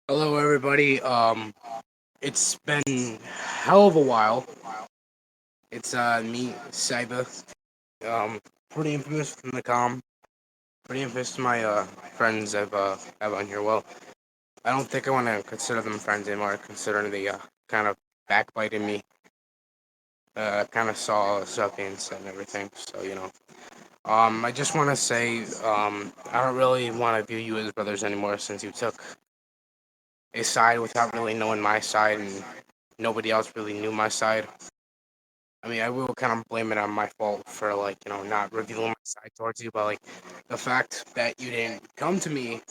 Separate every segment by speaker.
Speaker 1: Hello, everybody. It's been hell of a while. It's me, Saiba. Pretty infamous from the com. Pretty infamous to my friends I've on here. Well, I don't think I want to consider them friends anymore, considering they kind of backbiting me. Kind of saw stuff being said and everything. So I just want to say I don't really want to view you as brothers anymore since you took a side without really knowing my side and nobody else really knew my side. I mean, I will kind of blame it on my fault for not revealing my side towards you, but like the fact that you didn't come to me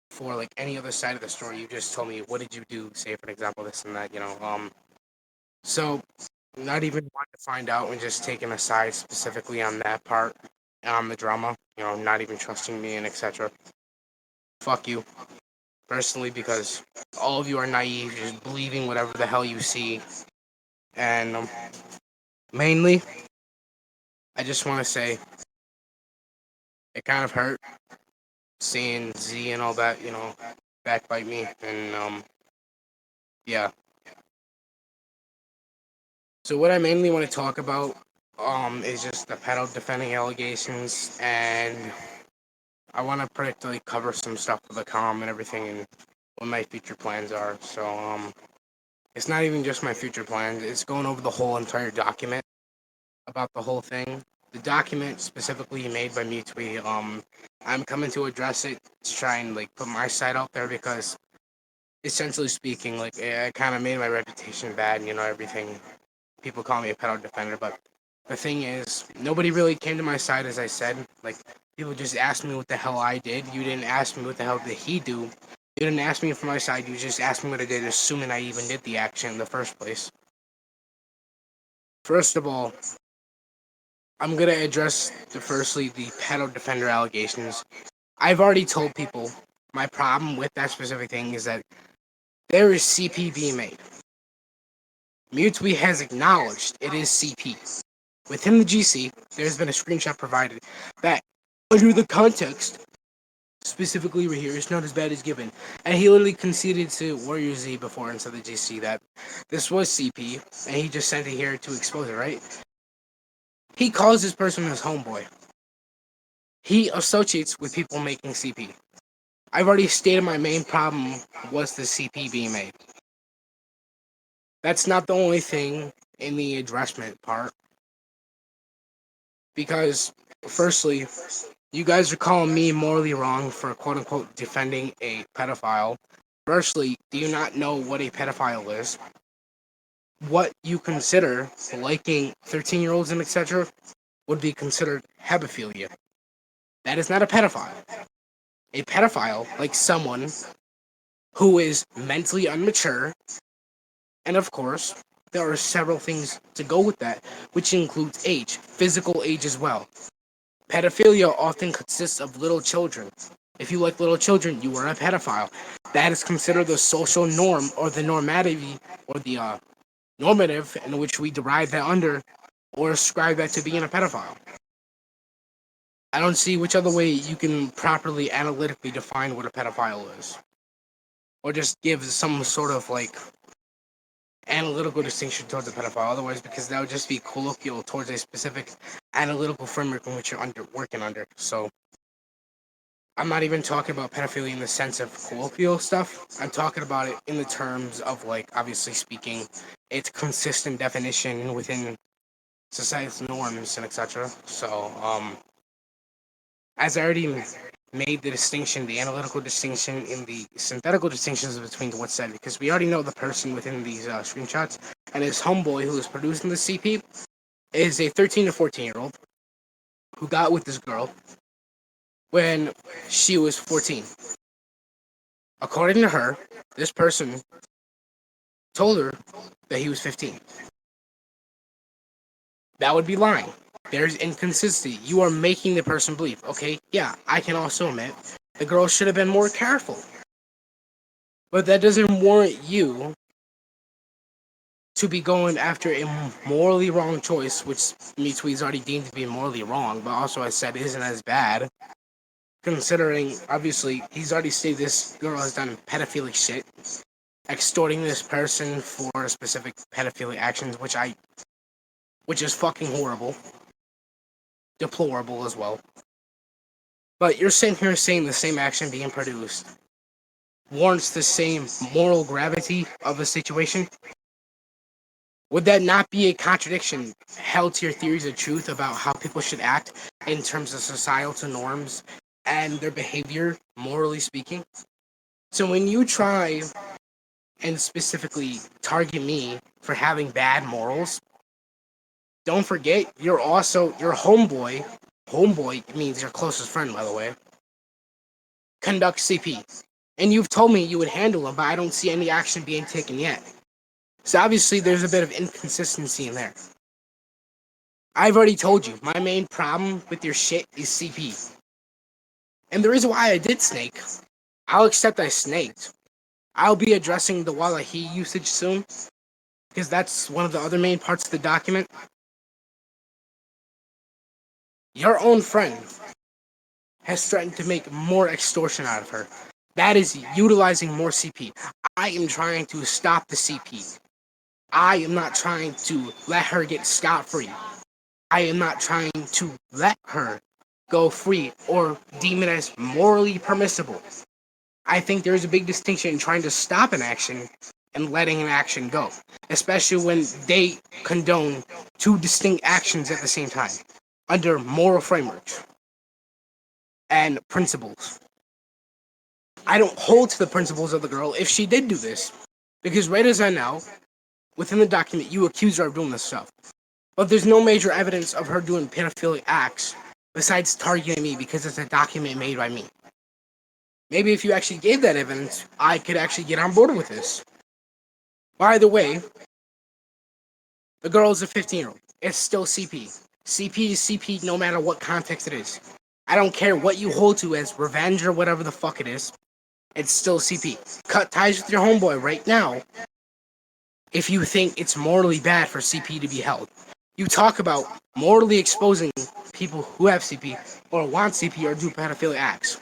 Speaker 1: for like any other side of the story, you just told me what did you do, say for example, this and that. So not even wanting to find out and just taking a side specifically on that part, on the drama, not even trusting me and etc. Fuck you personally because all of you are naive, just believing whatever the hell you see, and mainly, I just want to say it kind of hurt seeing Z and all that, backbite me. And yeah. So what I mainly want to talk about is just the pedo defending allegations, and I want to particularly cover some stuff with the com and everything, and what my future plans are. So it's not even just my future plans; it's going over the whole entire document about the whole thing. The document specifically made by Mutui. I'm coming to address it to try and like put my side out there because essentially speaking, like it kind of made my reputation bad. Everything. People call me a pedo defender, but the thing is, nobody really came to my side, as I said. Like people just asked me what the hell I did. You didn't ask me what the hell did he do. You didn't ask me for my side. You just asked me what I did, assuming I even did the action in the first place. First of all, I'm gonna address firstly the pedo defender allegations. I've already told people my problem with that specific thing is that there is CP being made. Mutui has acknowledged it is CP. Within the GC, there's been a screenshot provided that, under the context, specifically right here, it's not as bad as given. And he literally conceded to Warrior Z before inside the GC that this was CP, and he just sent it here to expose it, right? He calls this person his homeboy. He associates with people making CP. I've already stated my main problem was the CP being made. That's not the only thing in the addressment part. Because, firstly, you guys are calling me morally wrong for quote unquote defending a pedophile. Firstly, do you not know what a pedophile is? What you consider liking 13-year-olds and etc. would be considered hebephilia. That is not a pedophile. A pedophile, like someone who is mentally immature, and of course, there are several things to go with that, which includes age, physical age as well. Pedophilia often consists of little children. If you like little children, you are a pedophile. That is considered the social norm or the normativity or the normative in which we derive that under or ascribe that to being a pedophile. I don't see which other way you can properly analytically define what a pedophile is. Or just give some sort of like analytical distinction towards a pedophile. Otherwise, because that would just be colloquial towards a specific analytical framework in which you're working under. So I'm not even talking about pedophilia in the sense of colloquial stuff. I'm talking about it in the terms of, like, obviously speaking, its consistent definition within society's norms and etc. So, as I already made the distinction, the analytical distinction in the synthetical distinctions between what's said, because we already know the person within these screenshots, and his homeboy who is producing the CP is a 13 to 14-year-old who got with this girl when she was 14. According to her, this person told her that he was 15. That would be lying. There's inconsistency. You are making the person believe. Okay, yeah, I can also admit the girl should have been more careful. But that doesn't warrant you to be going after a morally wrong choice, which Mutsui's already deemed to be morally wrong, but also I said isn't as bad. considering obviously he's already stated this girl has done pedophilic shit, extorting this person for specific pedophilic actions, which is fucking horrible, deplorable as well. But you're sitting here saying the same action being produced warrants the same moral gravity of a situation. Would that not be a contradiction held to your theories of truth about how people should act in terms of societal norms and their behavior, morally speaking? So when you try and specifically target me for having bad morals, don't forget you're also your homeboy. Homeboy means your closest friend, by the way. Conducts CP. And you've told me you would handle him, but I don't see any action being taken yet. So obviously there's a bit of inconsistency in there. I've already told you, my main problem with your shit is CP. And the reason why I did snake, I'll accept I snaked. I'll be addressing the Wallahi usage soon, because that's one of the other main parts of the document. Your own friend has threatened to make more extortion out of her. That is utilizing more CP. I am trying to stop the CP. I am not trying to let her get scot-free. I am not trying to let her go free or deem it as morally permissible. I think there is a big distinction in trying to stop an action and letting an action go, especially when they condone two distinct actions at the same time under moral frameworks and principles. I don't hold to the principles of the girl if she did do this, because right as I know, within the document, you accuse her of doing this stuff. But there's no major evidence of her doing pedophilic acts besides targeting me because it's a document made by me. Maybe if you actually gave that evidence, I could actually get on board with this. By the way, the girl is a 15-year-old. It's still CP. CP is CP no matter what context it is. I don't care what you hold to as revenge or whatever the fuck it is. It's still CP. Cut ties with your homeboy right now if you think it's morally bad for CP to be held. You talk about morally exposing people who have CP or want CP or do pedophilic acts.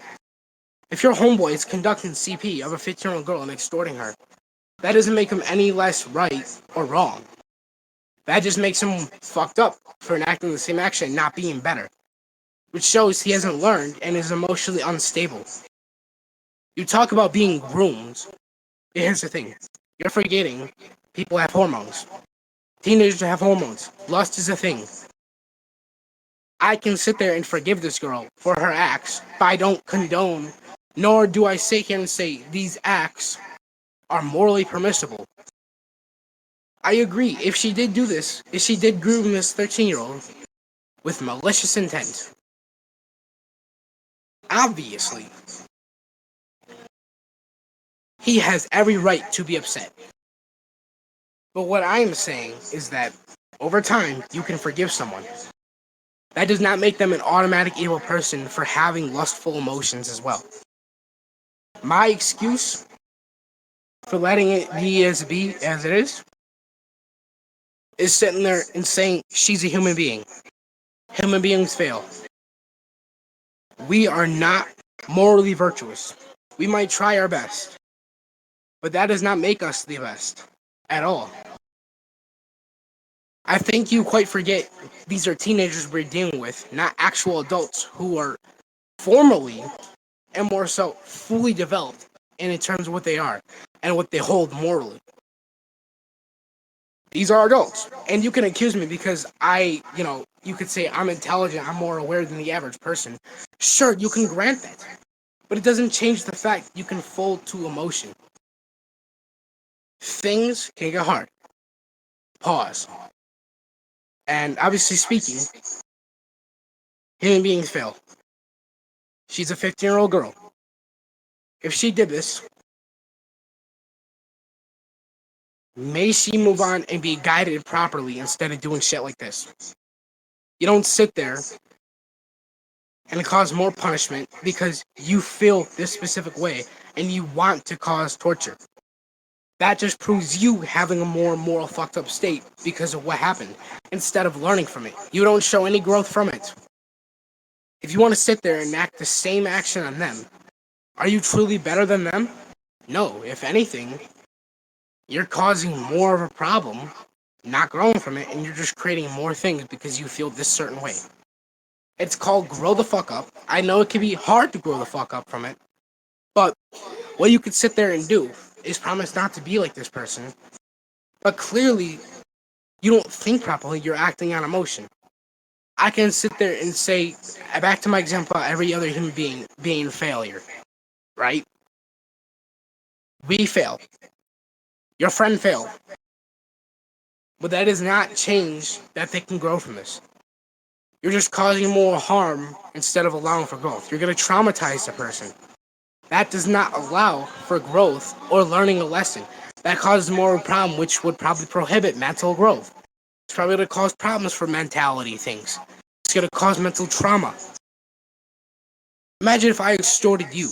Speaker 1: If your homeboy is conducting CP of a 15-year-old girl and extorting her, that doesn't make him any less right or wrong. That just makes him fucked up for enacting the same action and not being better, which shows he hasn't learned and is emotionally unstable. You talk about being groomed. Here's the thing. You're forgetting people have hormones. Teenagers have hormones. Lust is a thing. I can sit there and forgive this girl for her acts, but I don't condone, nor do I sit here and say these acts are morally permissible. I agree, if she did do this, if she did groom this 13-year-old with malicious intent, obviously, he has every right to be upset. But what I am saying is that over time, you can forgive someone. That does not make them an automatic evil person for having lustful emotions as well. My excuse for letting it be as it is sitting there and saying she's a human being. Human beings fail. We are not morally virtuous. We might try our best, but that does not make us the best at all. I think you quite forget these are teenagers we're dealing with, not actual adults who are formally and more so fully developed in terms of what they are and what they hold morally. These are adults. And you can accuse me because you could say I'm intelligent, I'm more aware than the average person. Sure, you can grant that. But it doesn't change the fact you can fold to emotion. Things can get hard. Pause. And obviously speaking, human beings fail. She's a 15-year-old girl. If she did this, may she move on and be guided properly instead of doing shit like this. You don't sit there and cause more punishment because you feel this specific way and you want to cause torture. That just proves you having a more moral fucked up state because of what happened instead of learning from it. You don't show any growth from it. If you want to sit there and enact the same action on them, are you truly better than them? No. If anything, you're causing more of a problem, not growing from it, and you're just creating more things because you feel this certain way. It's called grow the fuck up. I know it can be hard to grow the fuck up from it, but what you could sit there and do is promise not to be like this person, but clearly you don't think properly, you're acting on emotion. I can sit there and say, back to my example, every other human being failure, right? We fail. Your friend failed. But that does not change that they can grow from this. You're just causing more harm instead of allowing for growth. You're going to traumatize the person. That does not allow for growth or learning a lesson. That causes more of a problem, which would probably prohibit mental growth. It's probably going to cause problems for mentality things. It's going to cause mental trauma. Imagine if I extorted you.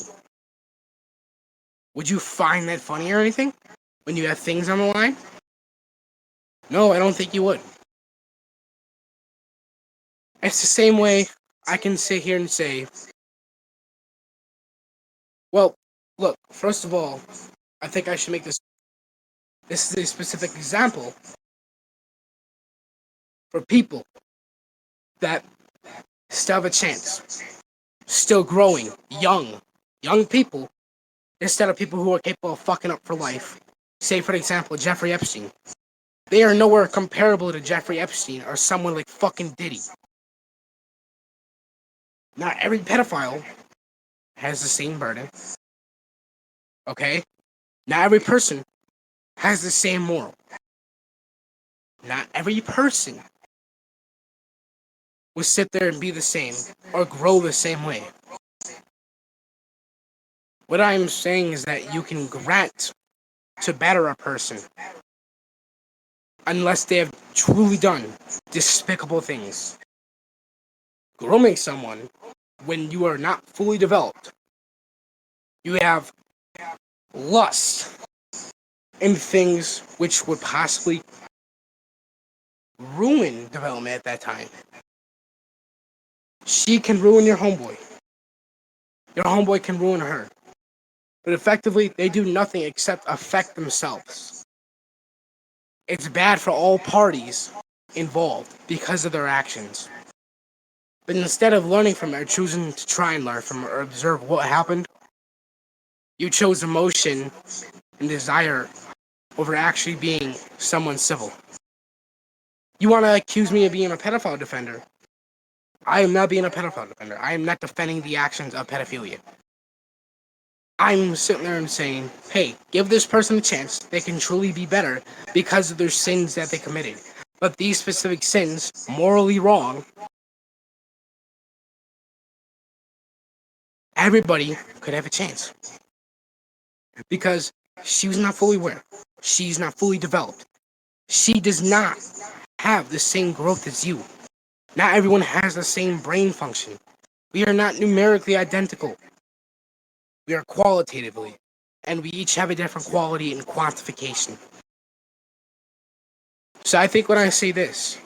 Speaker 1: Would you find that funny or anything? When you have things on the line? No, I don't think you would. It's the same way I can sit here and say, well, look, first of all, I think I should make this. This is a specific example for people that still have a chance, still growing, young people, instead of people who are capable of fucking up for life. Say, for example, Jeffrey Epstein. They are nowhere comparable to Jeffrey Epstein or someone like fucking Diddy. Not every pedophile has the same burden. Okay? Not every person has the same moral. Not every person will sit there and be the same or grow the same way. What I'm saying is that you can grant to better a person unless they have truly done despicable things. Grooming someone when you are not fully developed, you have lust in things which would possibly ruin development at that time. She can ruin your homeboy. Your homeboy can ruin her. But effectively, they do nothing except affect themselves. It's bad for all parties involved because of their actions. But instead of learning from it or choosing to try and learn from it or observe what happened, you chose emotion and desire over actually being someone civil. You want to accuse me of being a pedophile defender? I am not being a pedophile defender. I am not defending the actions of pedophilia. I'm sitting there and saying, hey, give this person a chance. They can truly be better because of their sins that they committed. But these specific sins, morally wrong, everybody could have a chance. Because she was not fully aware. She's not fully developed. She does not have the same growth as you. Not everyone has the same brain function. We are not numerically identical. We are qualitatively. And we each have a different quality and quantification. So I think when I say this,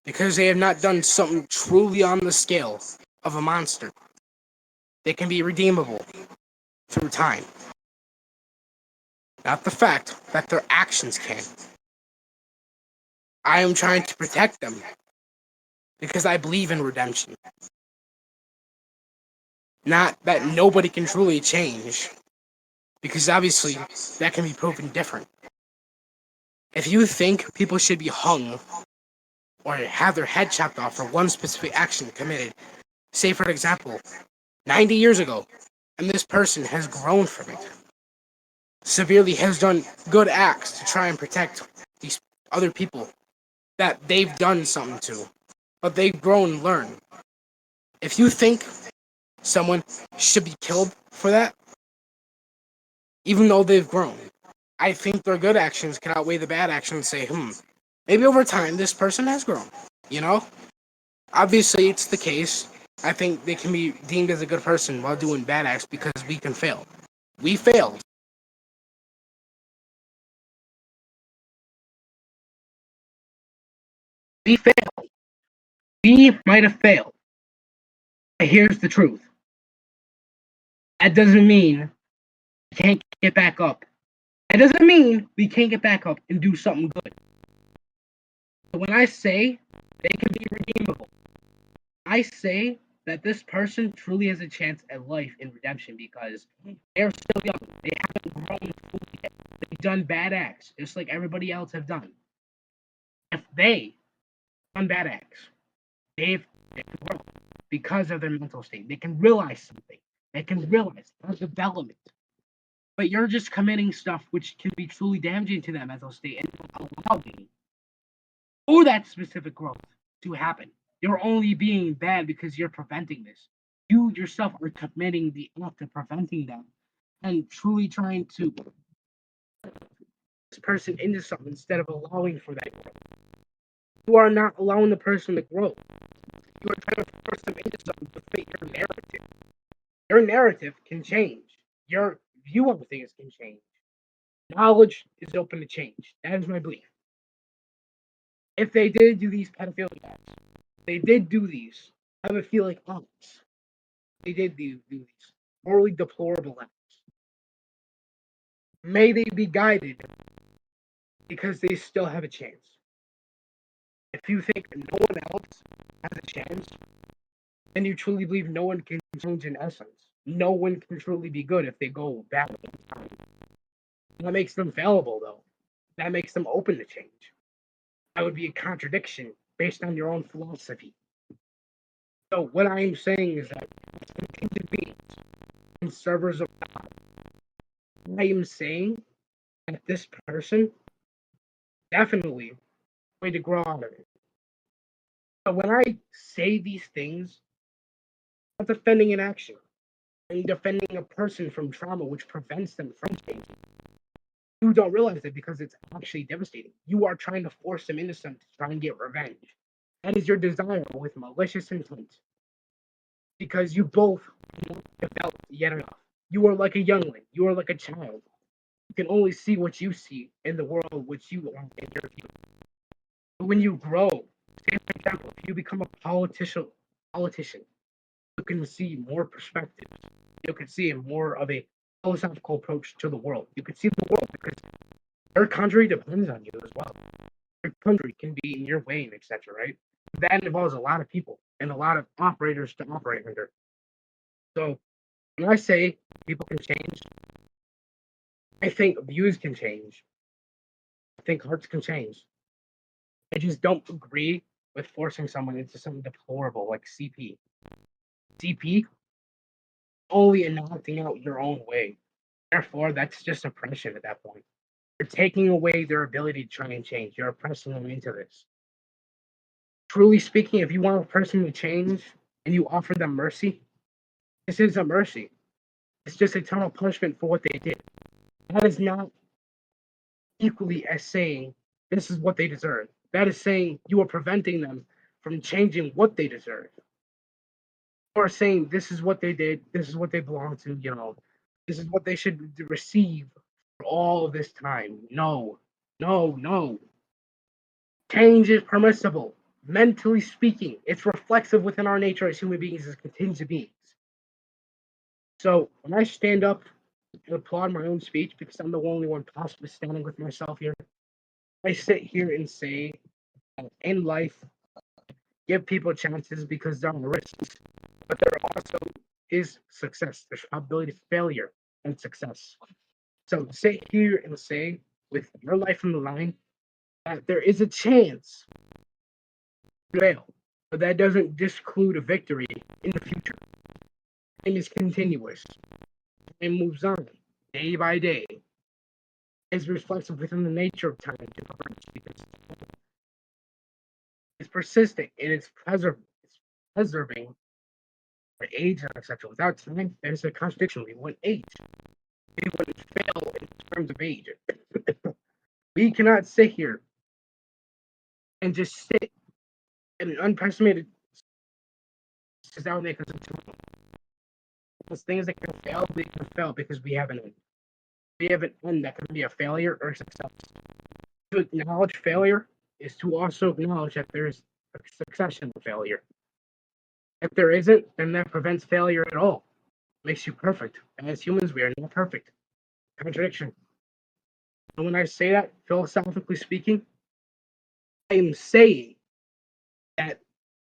Speaker 1: because they have not done something truly on the scale of a monster, they can be redeemable through time. Not the fact that their actions can. I am trying to protect them because I believe in redemption. Not that nobody can truly change, because obviously that can be proven different. If you think people should be hung or have their head chopped off for one specific action committed, say for example, 90 years ago, and this person has grown from it, severely has done good acts to try and protect these other people that they've done something to, but they've grown and learned. If you think someone should be killed for that, even though they've grown, I think their good actions can outweigh the bad actions and say, maybe over time this person has grown, you know? Obviously, it's the case. I think they can be deemed as a good person while doing bad acts because we can fail. We failed. We failed. We might have failed. Here's the truth. That doesn't mean we can't get back up. That doesn't mean we can't get back up and do something good. But when I say they can be redeemable, I say that this person truly has a chance at life and redemption because they're still young. They haven't grown fully yet. They've done bad acts, just like everybody else have done. If they done bad acts, they can grow because of their mental state. They can realize something. They can realize their development. But you're just committing stuff which can be truly damaging to that mental state and allowing for that specific growth to happen. You're only being bad because you're preventing this. You yourself are committing the act of preventing them and truly trying to put this person into something instead of allowing for that growth. You are not allowing the person to grow. You are trying to force them into something to fit your narrative. Your narrative can change. Your view of things can change. Knowledge is open to change. That is my belief. If they did do these pedophilia acts, they did do these, I would feel like acts. They did do these morally deplorable acts. May they be guided because they still have a chance. If you think no one else has a chance, then you truly believe no one can change in essence. No one can truly be good if they go bad at the time. That makes them fallible, though. That makes them open to change. That would be a contradiction based on your own philosophy. So what I'm saying is that contingent beings and servers of God, I am saying that this person definitely going to grow out of it. So when I say these things, I'm defending an action. I'm defending a person from trauma which prevents them from changing. You don't realize it because it's actually devastating. You are trying to force them into something to try and get revenge. That is your desire with malicious intent. Because you both developed yet enough. You are like a youngling. You are like a child. You can only see what you see in the world which you are in your view. But when you grow, say for example, if you become a politician, you can see more perspectives. You can see more of a philosophical approach to the world. You can see the world because your country depends on you as well. Your country can be in your way and etc. Right? That involves a lot of people and a lot of operators to operate under. So when I say people can change, I think views can change. I think hearts can change. I just don't agree with forcing someone into something deplorable like CP. CP only enacting out your own way. Therefore, that's just oppression at that point. You're taking away their ability to try and change. You're oppressing them into this. Truly speaking, if you want a person to change and you offer them mercy, this is a mercy. It's just eternal punishment for what they did. That is not equally as saying this is what they deserve. That is saying you are preventing them from changing what they deserve. Or saying this is what they did, this is what they belong to, this is what they should receive for all this time. No, no, no. Change is permissible. Mentally speaking, it's reflexive within our nature as human beings, as contingent beings. So when I stand up and applaud my own speech because I'm the only one possibly standing with myself here, I sit here and say, in life, give people chances because there are risks, but there also is success. There's probability of failure and success. So sit here and say, with your life on the line, that there is a chance to fail, but that doesn't disclude a victory in the future. Time is continuous. Time moves on day by day. It's reflective within the nature of time to progress because it's persistent and it's preserving our age and etc. Without time, there's a contradiction. We wouldn't age. We wouldn't fail in terms of age. We cannot sit here and just sit in an unprecedented because that would make us into those things that can fail, we can fail because we have an end that can be a failure or success. To acknowledge failure is to also acknowledge that there's a succession of failure. If there isn't, then that prevents failure at all. Makes you perfect. And as humans, we are not perfect. Contradiction. And when I say that, philosophically speaking, I am saying that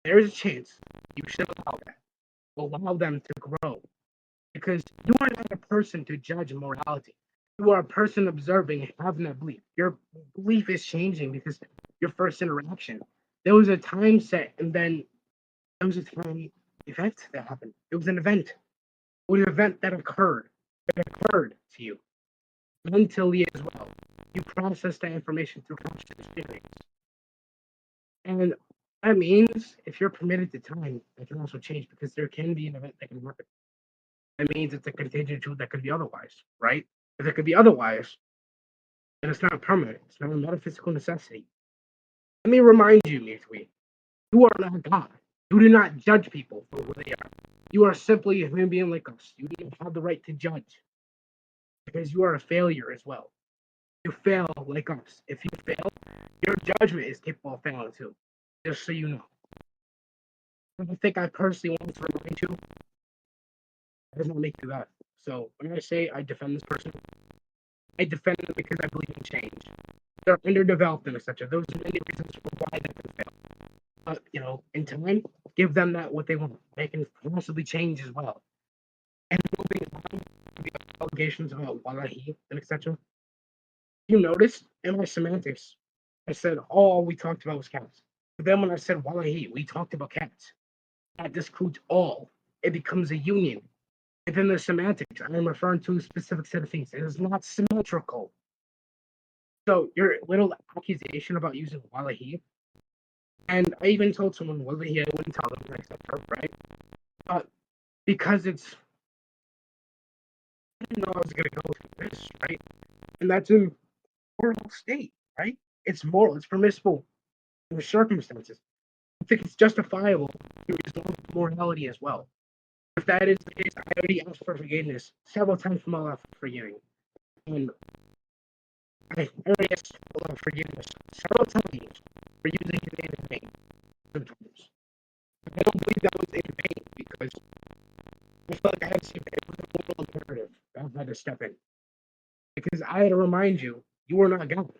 Speaker 1: there is a chance you should allow that. Allow them to grow. Because you are not a person to judge morality. You are a person observing and having a belief. Your belief is changing because your first interaction. There was a time set, and then there was a time event that happened. It was an event. It was an event that occurred. That occurred to you mentally as well. You process that information through conscious experience. And that means if you're permitted to time, that can also change because there can be an event that can happen. That means it's a contingent truth that could be otherwise, right? If it could be otherwise, then it's not permanent. It's not a metaphysical necessity. Let me remind you, Mitwi, you are not God. You do not judge people for who they are. You are simply a human being like us. You don't have the right to judge because you are a failure as well. You fail like us. If you fail, your judgment is capable of failing too. Just so you know. I think I personally want to remind you, it does not make you that. So when I say I defend this person, I defend them because I believe in change. They're underdeveloped and etc. Those are many reasons why they can fail. But in time, give them that what they want. They can possibly change as well. And moving on to the allegations about Wallahi and etc. You noticed in my semantics, I said all we talked about was cats. But then when I said Wallahi, we talked about cats. That discludes all. It becomes a union. Within the semantics, I am referring to a specific set of things. It is not symmetrical. So your little accusation about using Wallahi, and I even told someone Wallahi, I wouldn't tell them, etc. Right? Because it's, I didn't know I was going to go through this, right? And that's a moral state, right? It's moral, it's permissible in the circumstances. I think it's justifiable to resolve morality as well. If that is the case, I already asked for forgiveness several times from Allah for forgiving. And I already asked Allah forgiveness several times for using his name in vain. Sometimes. I don't believe that was in vain because I felt like I had to, it was a moral imperative. I had to step in. Because I had to remind you, you are not God.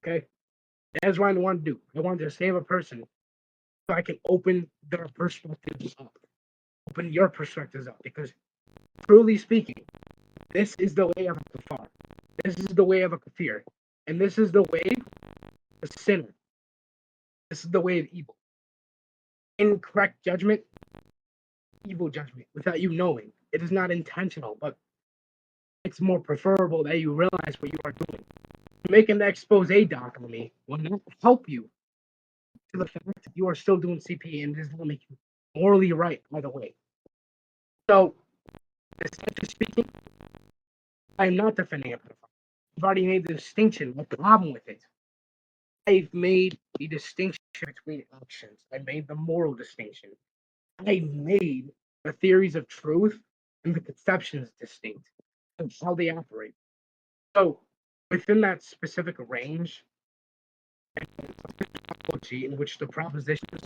Speaker 1: Okay? That's what I wanted to do. I wanted to save a person so I can open their perspectives up. Open your perspectives up. Because truly speaking, this is the way of a kafar. This is the way of a kafir. And this is the way of a sinner. This is the way of evil. Incorrect judgment, evil judgment, without you knowing. It is not intentional, but it's more preferable that you realize what you are doing. Making the expose doc on me will not help you to the fact that you are still doing CP and it does not make you morally right either way. So, essentially speaking, I am not defending a pedophile. I've already made the distinction. My problem with it, I've made the distinction between actions. I made the moral distinction. I made the theories of truth and the conceptions distinct and how they operate. So, within that specific range in which the propositions,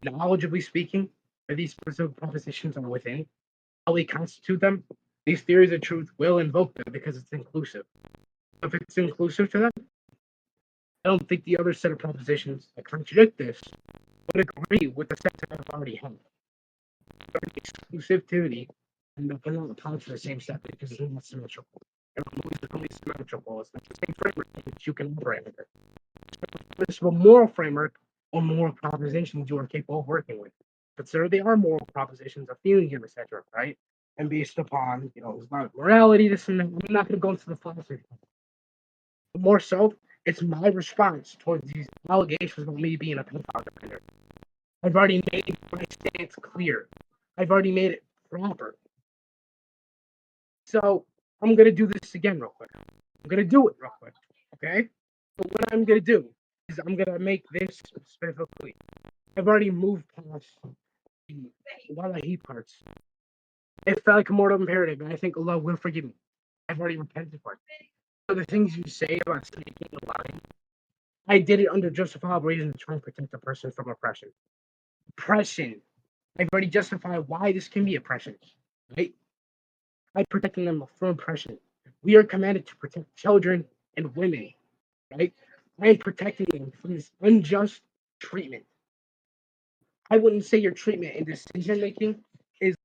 Speaker 1: knowledgeably speaking, that these specific propositions are within, how we constitute them, these theories of truth will invoke them because it's inclusive. If it's inclusive to them, I don't think the other set of propositions that contradict this would agree with the set that I've already had. Exclusivity and they cannot apply to the same set because it's not symmetrical. It's only symmetrical. It's not the same framework that you can operate under. It's a moral framework or moral propositions you are capable of working with. Consider they are moral propositions of feelings, etc., right? And based upon, it's not morality, this and that. I'm not going to go into the philosophy. But more so, it's my response towards these allegations of me being a pedophile defender. I've already made my stance clear. I've already made it proper. So I'm going to do this again real quick. I'm going to do it real quick. Okay? So what I'm going to do is I'm going to make this specifically. I've already moved past the Wallahi parts. It felt like a mortal imperative, and I think Allah will forgive me. I've already repented for it. So the things you say about speaking the line, I did it under justifiable reason to try and protect a person from oppression. Oppression. I've already justified why this can be oppression, right? By protecting them from oppression. We are commanded to protect children and women, right? I am protecting them from this unjust treatment. I wouldn't say your treatment and decision making is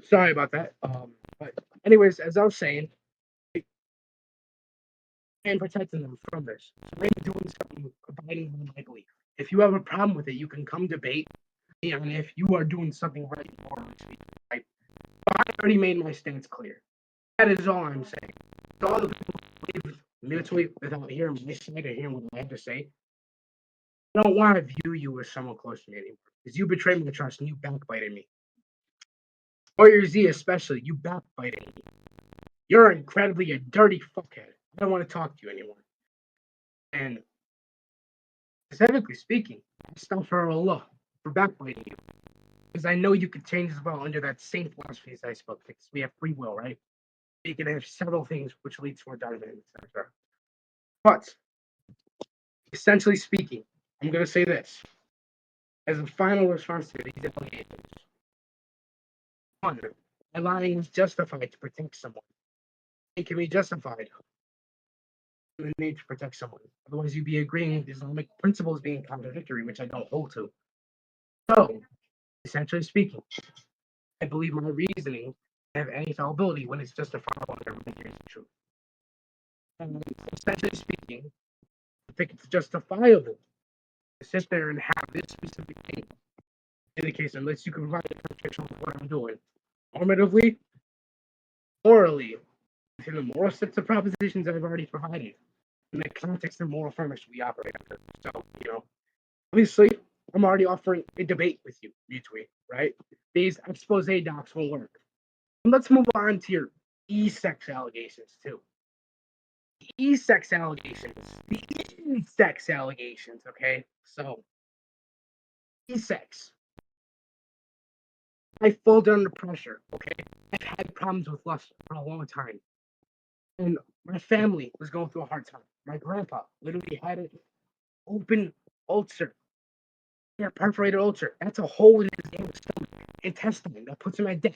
Speaker 1: sorry about that. But anyways, as I was saying, I am protecting them from this. So I'm doing something abiding by my belief. If you have a problem with it, you can come debate me on if you are doing something right or right. I already made my stance clear. That is all I'm saying. To all the people who leave mentally without hearing my side or hearing what I have to say, I don't want to view you as someone close to me anymore because you betrayed my trust and you backbited me. Warrior Z, especially, you backbited me. You're incredibly a dirty fuckhead. I don't want to talk to you anymore. And specifically speaking, astaghfirullah for backbiting you. Because I know you could change as well under that same philosophy as I spoke. Because we have free will, right? You can have several things which leads to our judgment, etc. But essentially speaking, I'm going to say this as a final response to these allegations. One, my lying is justified to protect someone. It can be justified in the need to protect someone. Otherwise, you'd be agreeing with Islamic principles being contradictory, which I don't hold to. So, essentially speaking, I believe my reasoning have any fallibility when it's justifiable and everything is true. And essentially speaking, I think it's justifiable to sit there and have this specific thing in the case unless you can provide a contradiction of what I'm doing. Normatively, morally, to the moral sets of propositions I've already provided in the context of moral frameworks we operate under. So, obviously, I'm already offering a debate with you, mutually, right? These expose docs will work. And let's move on to your e-sex allegations, too. E-sex allegations. The e-sex allegations, okay? So, e-sex. I fold under pressure, okay? I've had problems with lust for a long time. And my family was going through a hard time. My grandpa literally had an open ulcer. Yeah, perforated ulcer. That's a hole in his stomach, intestine that puts him at death.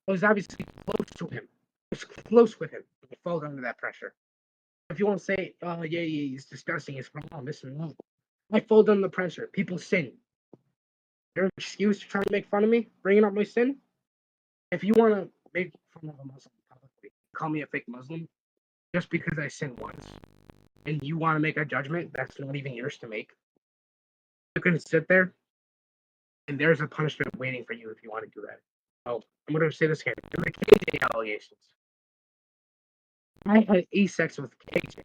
Speaker 1: I was obviously close to him. I was close with him. I fell under that pressure. If you want to say, oh, yeah, he's disgusting, it's wrong, this and that. I fold under the pressure. People sin. Your excuse to try to make fun of me, bringing up my sin? If you want to make fun of a Muslim publicly, call me a fake Muslim, just because I sin once, and you want to make a judgment that's not even yours to make, you can sit there, and there's a punishment waiting for you if you want to do that. Oh, I'm going to say this again. The KJ allegations. I had sex with KJ.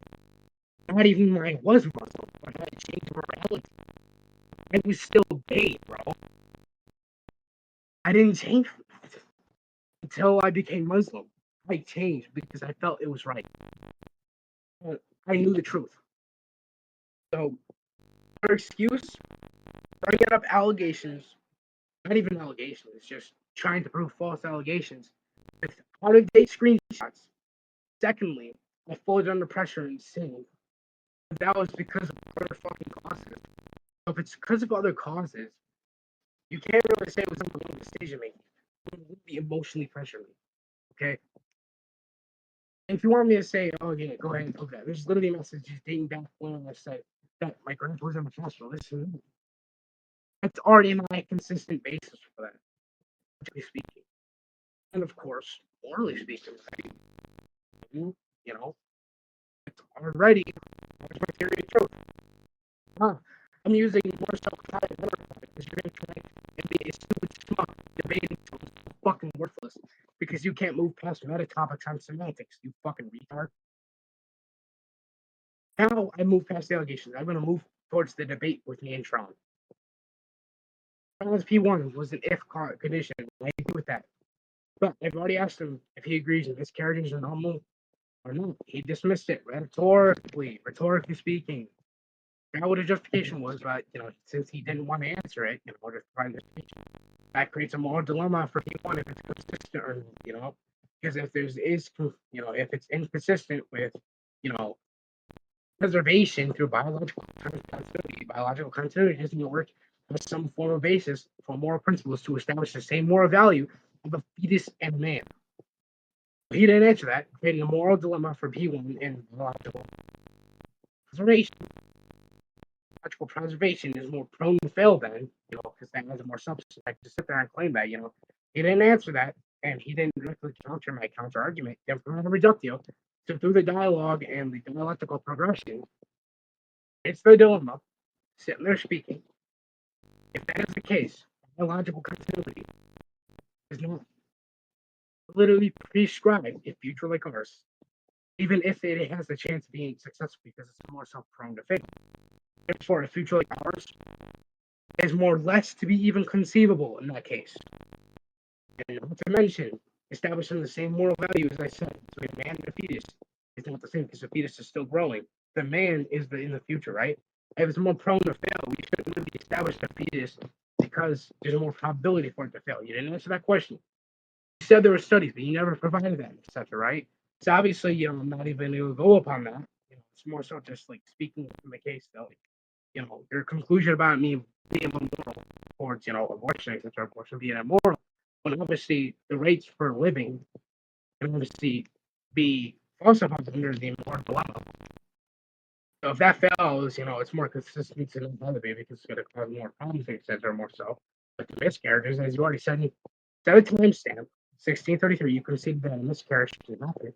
Speaker 1: Not even when I was Muslim. I had to change morality. I was still gay, bro. I didn't change from that until I became Muslim. I changed because I felt it was right. I knew the truth. So, your excuse, bringing up allegations, not even allegations, it's just trying to prove false allegations with out of date screenshots. Secondly, I folded under pressure and sinned. That was because of other fucking causes. So if it's because of other causes, you can't really say it was something wrong with decision making. It would be emotionally pressuring me. Okay? If you want me to say, oh yeah, go ahead and do that. There's literally messages dating back when I said that my grandpa was in the hospital. Listen, that's already my consistent basis for that, logically speaking. And of course, morally speaking, right? You know, it's already my theory of truth. Huh. I'm using more self-pride because you're going to try and be a stupid schmuck debating something fucking worthless because you can't move past meta topics on semantics, you fucking retard. Now I move past the allegations. I'm going to move towards the debate with me and Tron. Tron's P1 was an if condition. I agree with that. But I've already asked him if he agrees that miscarriages are normal or not. He dismissed it rhetorically speaking. I forgot what his justification was, but since he didn't want to answer it, just provide this. That creates a moral dilemma for people if it's consistent or because if if it's inconsistent with you know preservation through biological continuity doesn't work as some form of basis for moral principles to establish the same moral value of a fetus and man. He didn't answer that, creating a moral dilemma for P1 in biological preservation. Biological preservation is more prone to fail then, because that has more substance. I just sit there and claim that, He didn't answer that, and he didn't directly counter my counter argument. Therefore, reductio. So through the dialogue and the dialectical progression, it's the dilemma, sitting there speaking. If that is the case, biological continuity is not literally prescribed a future like ours, even if it has the chance of being successful because it's more self-prone to fail. Therefore, a future like ours is more or less to be even conceivable in that case. And not to mention, establishing the same moral value as I said. So a man and a fetus is not the same because the fetus is still growing. The man is in the future, right? If it's more prone to fail, we shouldn't really establish the fetus because there's more probability for it to fail. You didn't answer that question. You said there were studies, but you never provided that, etc. Right? So obviously, I'm not even able to go upon that. It's more so just like speaking from the case, though. Your conclusion about me being immoral towards, abortion, etc., abortion being immoral, when obviously the rates for living can obviously be falsified under the immoral dilemma. So if that fails, it's more consistent to not have the baby because it's going to cause more problems, etc., more so. But the miscarriages, as you already said, set a timestamp, 1633, you could see that a miscarriage can happen.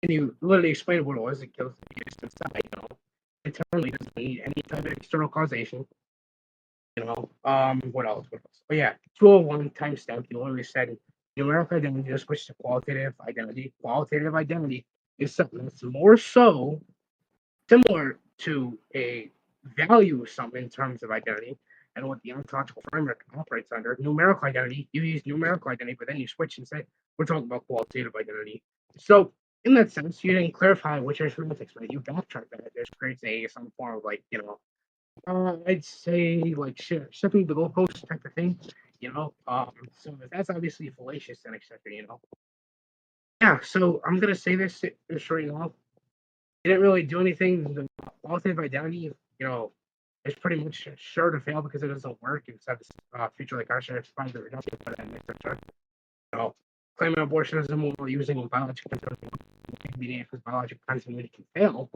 Speaker 1: And you literally explained what it was. It kills the fetus inside, internally doesn't need any type of external causation. What else? Oh yeah, 201 timestamp. You already said numerical identity just switch to qualitative identity. Qualitative identity is something that's more so similar to a value sum in terms of identity and what the ontological framework operates under. Numerical identity, you use numerical identity, but then you switch and say we're talking about qualitative identity. So in that sense, you didn't clarify which is semantics, right? You backtrack that. This creates some form of I'd say like shifting the goalpost type of thing, So that's obviously fallacious and etc. Yeah, so I'm gonna say this right now. It didn't really do anything. The qualitative identity, is pretty much sure to fail because it doesn't work. Instead of feature like ours, it's find the reduction, but then etc. Claiming abortion is immoral using biological continuity because biological continuity can fail.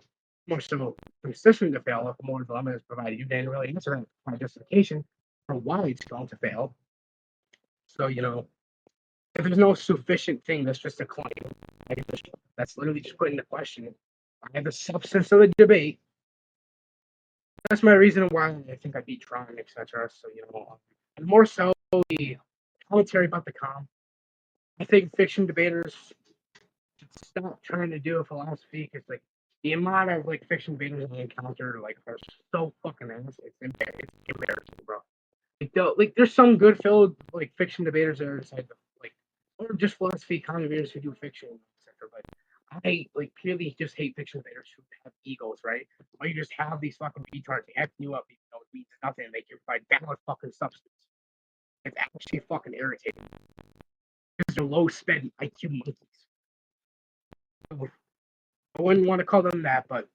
Speaker 1: More so consistent to fail if more dilemma is provided. You didn't really answer that by justification for why it's going to fail. So, if there's no sufficient thing that's just a claim, that's literally just putting the question. I have the substance of the debate. That's my reason why I think I beat Tron, etc. So, and more so the commentary about the calm. I think fiction debaters should stop trying to do a philosophy because the amount of fiction debaters I encounter are so fucking ass. It's embarrassing, bro. There's some good filled fiction debaters that are inside or just philosophy commentators who do fiction, etc. But I purely just hate fiction debaters who have egos, right? Or you just have these fucking retards acting you up, even though it means nothing. They can provide valid fucking substance. It's actually fucking irritating because they're low sped IQ monkeys. I wouldn't want to call them that, but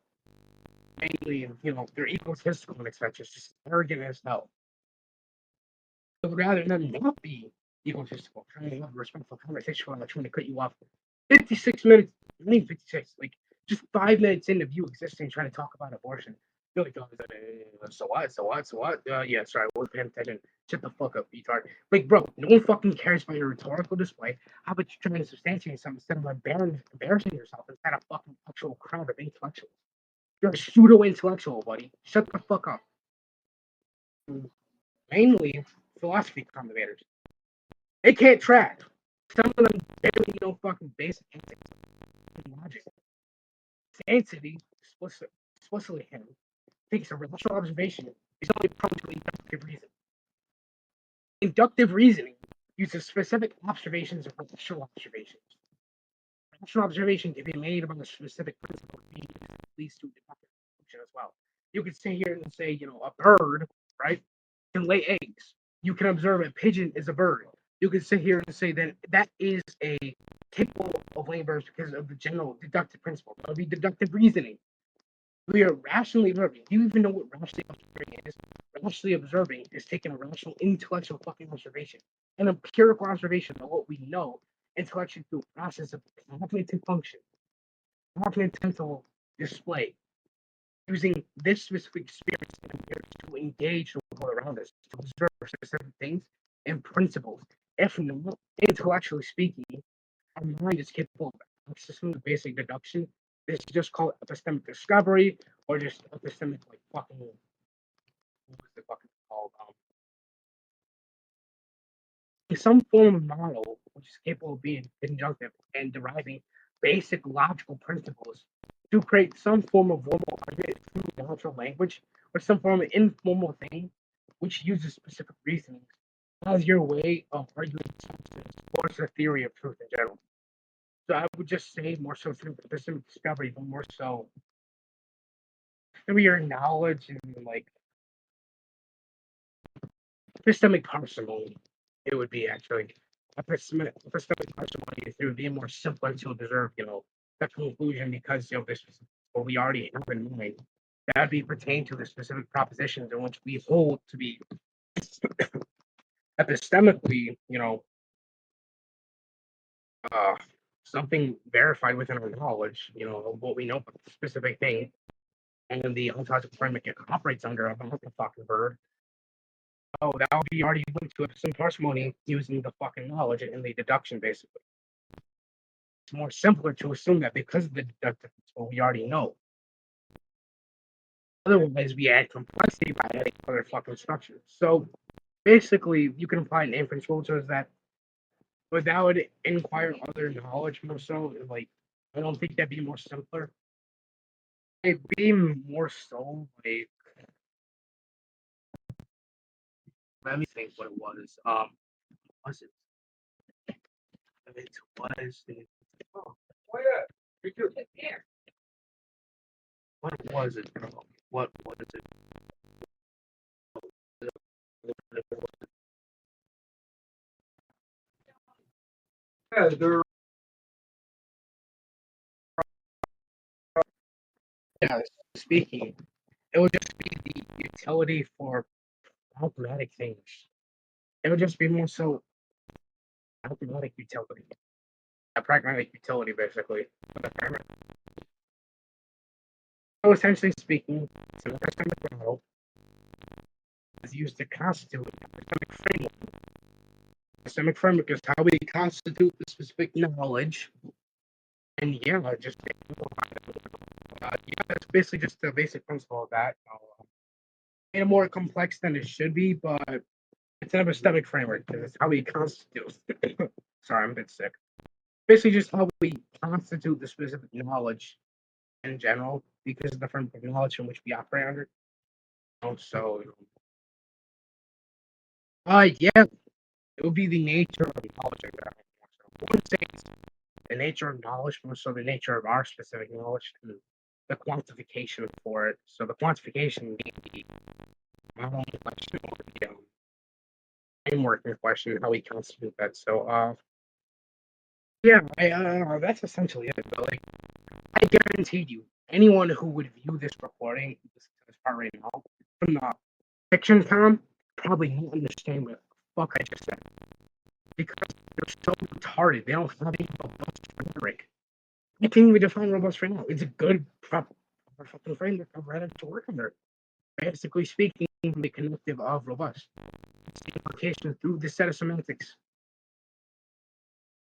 Speaker 1: mainly, they're egotistical and etc. It's just arrogant as hell. So rather than not be egotistical, trying to have a respectful conversation while I'm trying to cut you off 56 minutes, I mean 56, just 5 minutes into you existing trying to talk about abortion. You're like, so what? Yeah, sorry, I wasn't paying attention. Shut the fuck up, retard. Bro, no one fucking cares about your rhetorical display. How about you trying to substantiate something instead of embarrassing yourself inside a fucking actual crowd of intellectuals? You're a pseudo-intellectual, buddy. Shut the fuck up. Mainly philosophy commentators. They can't track. Some of them barely know fucking basic ethics and logic. Sanctity, explicitly him, thinks a rational observation is only prone to inductive reasoning. Inductive reasoning uses specific observations of rational observations. Rational observation can be made about a specific principle that leads to a deductive conclusion as well. You could sit here and say, a bird, right, can lay eggs. you can observe a pigeon is a bird. You can sit here and say that that is a capable of laying birds because of the general deductive principle. That would be deductive reasoning. We are rationally observing. Do you even know what rationally observing is? Rationally observing is taking a rational, intellectual fucking observation, an empirical observation of what we know intellectually through a process of cognitive function, cognitive mental display, using this specific experience to engage the world around us, to observe specific things and principles. If not, intellectually speaking, our mind is capable of accessing the basic deduction. This is just called epistemic discovery, or just epistemic like fucking what was the fucking called? Some form of model which is capable of being conjunctive and deriving basic logical principles to create some form of formal argument through natural language or some form of informal thing which uses specific reasonings as your way of arguing substance or the theory of truth in general. So I would just say more so through epistemic discovery, but more so through your knowledge and like epistemic parsimony. It would be actually epistemic parsimony. It would be more simpler to observe, the conclusion because this is what we already have in mind. That would be pertain to the specific propositions in which we hold to be epistemically, uh, something verified within our knowledge, of what we know about the specific thing, and the ontological framework it operates under about the fucking bird. Oh, that would be already linked to some parsimony using the fucking knowledge and the deduction, basically. It's more simpler to assume that because of the deductive principle we already know. Otherwise, we add complexity by adding other fucking structures. So basically, you can apply an inference rule to that without inquire other knowledge more so. Like, I don't think that'd be more simpler. It'd be more so like, let me think what it was. Was it? It was. Oh, yeah. What was it, bro? What was it? Yeah, they're yeah, speaking. It would just be the utility for pragmatic things. It would just be more so pragmatic utility. A pragmatic utility, basically. So essentially speaking, it's an epistemic model is used to constitute an epistemic framework. Epistemic framework is how we constitute the specific knowledge. And yeah, just yeah, that's basically just the basic principle of that. It's more complex than it should be, but it's an epistemic framework because it's how we constitute. Sorry, I'm a bit sick. Basically, just how we constitute the specific knowledge in general, because of the framework of knowledge in which we operate under. So, yeah, it would be the nature of knowledge. I wouldn't say it's the nature of knowledge, more so the nature of our specific knowledge and the quantification for it. So the quantification being the not only question or the framework in question, how we constitute that. So, yeah, that's essentially it. But like, I guarantee you, anyone who would view this recording, this part right now, from the fiction com, probably not understand what the fuck I just said. Because they're so retarded. They don't have any robust rhetoric. I can't even define robust right now. It's a good proper fucking framework of rhetoric to work under. Basically speaking, the connective of robust. It's the implication through the set of semantics.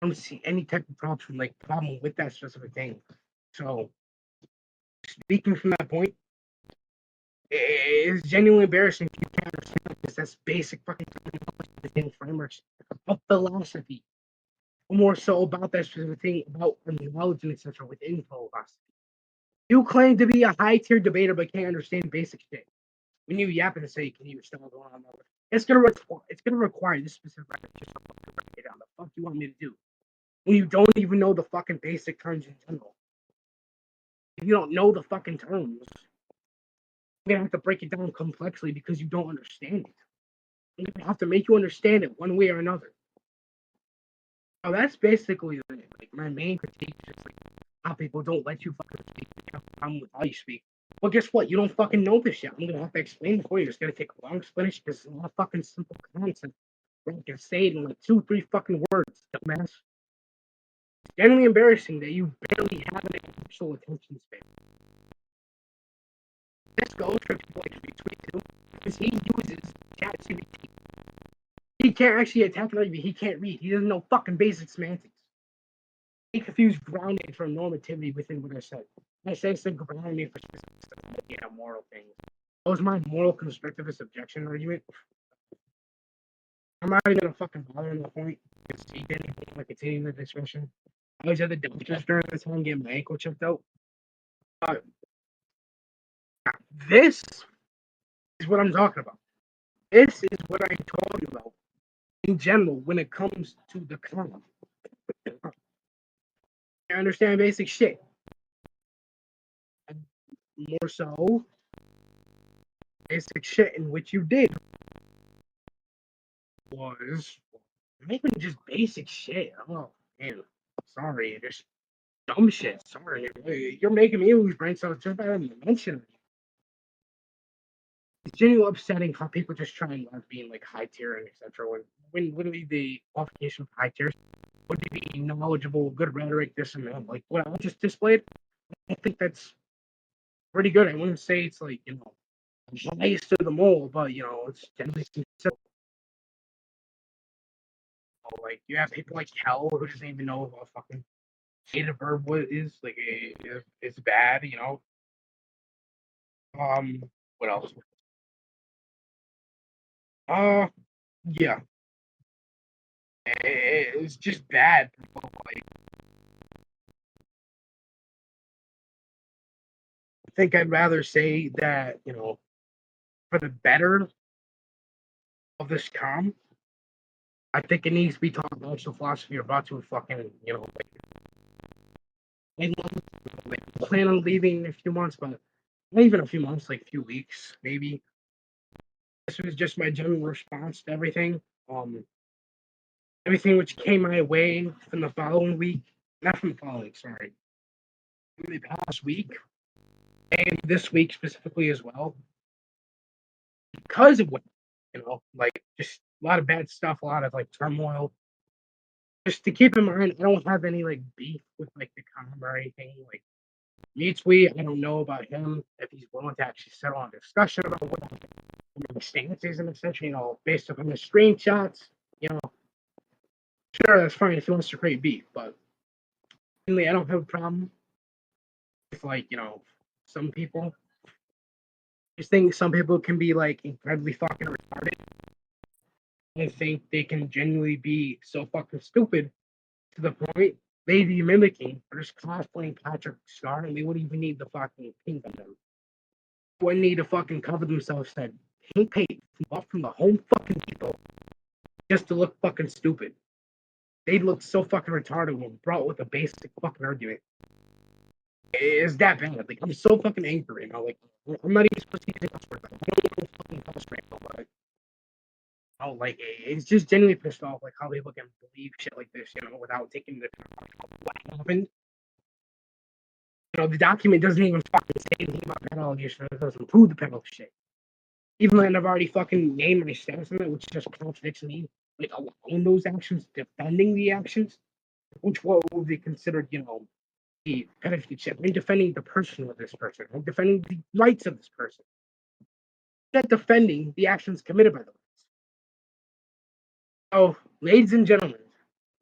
Speaker 1: I don't see any type of problem with that specific thing. So speaking from that point, it's genuinely embarrassing if you can't understand this. That's basic fucking frameworks of philosophy. More so about that specific thing, about knowledge and etc. within philosophy. You claim to be a high tier debater but can't understand basic shit. When you yap and say, "Can you understand what's going on?" It's gonna require this specific repetition. The fuck you want me to do? When you don't even know the fucking basic terms in general. If you don't know the fucking terms, you're gonna have to break it down complexly because you don't understand it. I'm gonna have to make you understand it one way or another. Now that's basically like my main critique is just like how people don't let you fucking speak. I'm with how you speak. Well, guess what? You don't fucking know this yet. I'm gonna have to explain it for you. It's gonna take a long explanation because it's not fucking simple concept. I can say it in like 2, 3 fucking words, dumbass. It's genuinely embarrassing that you barely have an actual attention span. This goes for people like Retweet too, because he uses ChatGPT. He can't actually attack an argument. He can't read. He doesn't know fucking basic semantics. He confused grounding for normativity within what I said. I said it's grounding for specific moral things. That was my moral constructivist objection argument. I'm not even gonna fucking bother on that point because he didn't even want to continue the discussion. I was at the doctor's during the time getting my ankle checked out. But this is what I'm talking about. This is what I'm talking about in general when it comes to the comic. I understand basic shit. And more so, basic shit in which you did was maybe just basic shit. Oh man, sorry, just dumb shit. Sorry, you're making me lose brain cells just by mentioning it. It's genuinely upsetting how people just try and love being like high tier and etc. When literally the qualification for high tiers would be knowledgeable, good rhetoric, this and that. Like what I just displayed, I think that's pretty good. I wouldn't say it's like highest of them all, but it's generally considered. Like you have people like Hell who doesn't even know what fucking hate a verb what is like it's bad. What else? Yeah, it's just bad. Like, I think I'd rather say that for the better of this calm, I think it needs to be taught about social philosophy or about to fucking like plan on leaving in a few months, but not even a few months, like a few weeks, maybe. This was just my general response to everything. Everything which came my way from the following week, not from the following, sorry, from the past week, and this week specifically as well, because of what, like just a lot of bad stuff, a lot of like turmoil. Just to keep in mind, I don't have any like beef with like the com or anything. Like Mutesweet, I don't know about him if he's willing to actually settle on a discussion about what the stance is and etc. Based upon the screenshots, sure that's fine if he wants to create beef, but really I don't have a problem with like some people. I just think some people can be like incredibly fucking retarded. I think they can genuinely be so fucking stupid to the point they'd be mimicking or just cosplaying Patrick Star and they wouldn't even need the fucking pink on them. Wouldn't need to fucking cover themselves that pink paint from the Home fucking Depot just to look fucking stupid. They'd look so fucking retarded when brought with a basic fucking argument. It's that bad. Like I'm so fucking angry, Like I'm not even supposed to use cuss words. I don't even fucking cuss right now, but like it's just genuinely pissed off like how people can believe shit like this, without taking the what happened. The document doesn't even fucking say anything about pet allegations. It doesn't prove the pet shit. Even though I've already fucking named my stance on it, which just contradicts me, like allowing those actions, defending the actions, which what would be considered, the pedophilia shit. I'm defending the person of this person. I'm defending the rights of this person. I'm not defending the actions committed by the rights. So, ladies and gentlemen,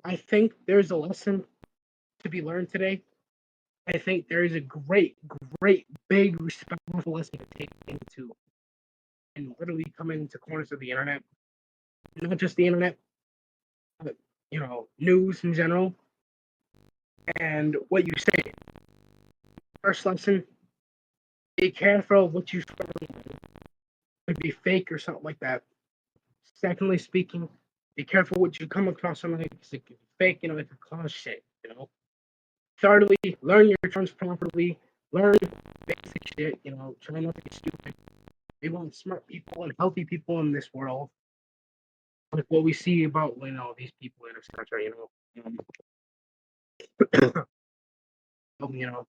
Speaker 1: I think there's a lesson to be learned today. I think there is a great, great, big, responsible lesson to take into and literally come into corners of the internet, not just the internet, but news in general, and what you say. First lesson: be careful of what you spread. It could be fake or something like that. Secondly, speaking, be careful what you come across online because it could be fake. It could cause shit. Thirdly, learn your terms properly. Learn basic shit. Try not to be stupid. We want smart people and healthy people in this world. like what we see about these people in etc. You know,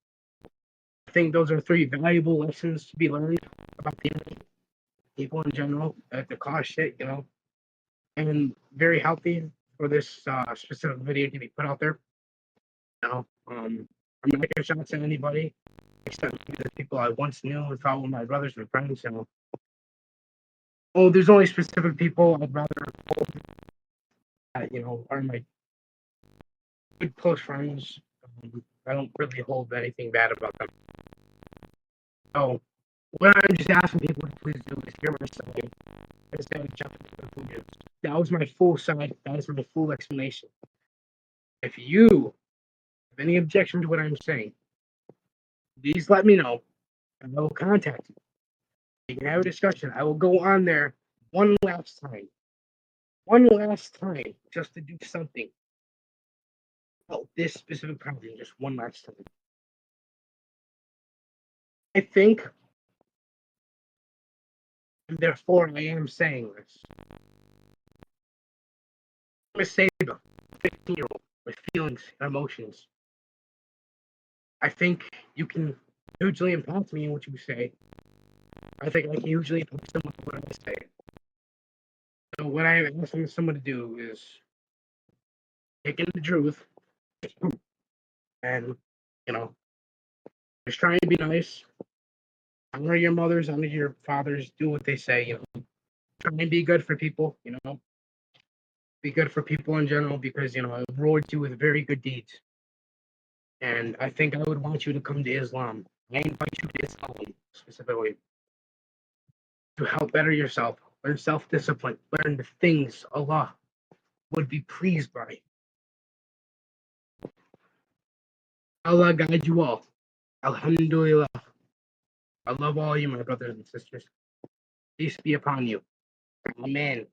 Speaker 1: I think those are three valuable lessons to be learned about the internet, people in general, at the cost shit, and very healthy for this specific video to be put out there. I'm not making shots at anybody except maybe the people I once knew and thought were my brothers and friends. There's only specific people I'd rather hold that are my good close friends. I don't really hold anything bad about them. So what I'm just asking people to please do is hear my side instead of jumping to conclusions. That was my full side. That is my full explanation. If you have any objection to what I'm saying, please let me know, and I will contact you. We can have a discussion. I will go on there one last time, just to do something about this specific problem, just one last time. I think, and therefore I am saying this. Miss Saba, 15-year-old with feelings and emotions. I think you can hugely impact me in what you say. I think I can hugely impact someone in what I say. So what I am asking someone to do is take in the truth and, just try and be nice. Honor your mothers, honor your fathers, do what they say, Try and be good for people, Be good for people in general because, I reward you with very good deeds. And I think I would want you to come to Islam. I invite you to Islam specifically to help better yourself, learn self-discipline, learn the things Allah would be pleased by. Allah guide you all. Alhamdulillah. I love all you, my brothers and sisters. Peace be upon you. Amen.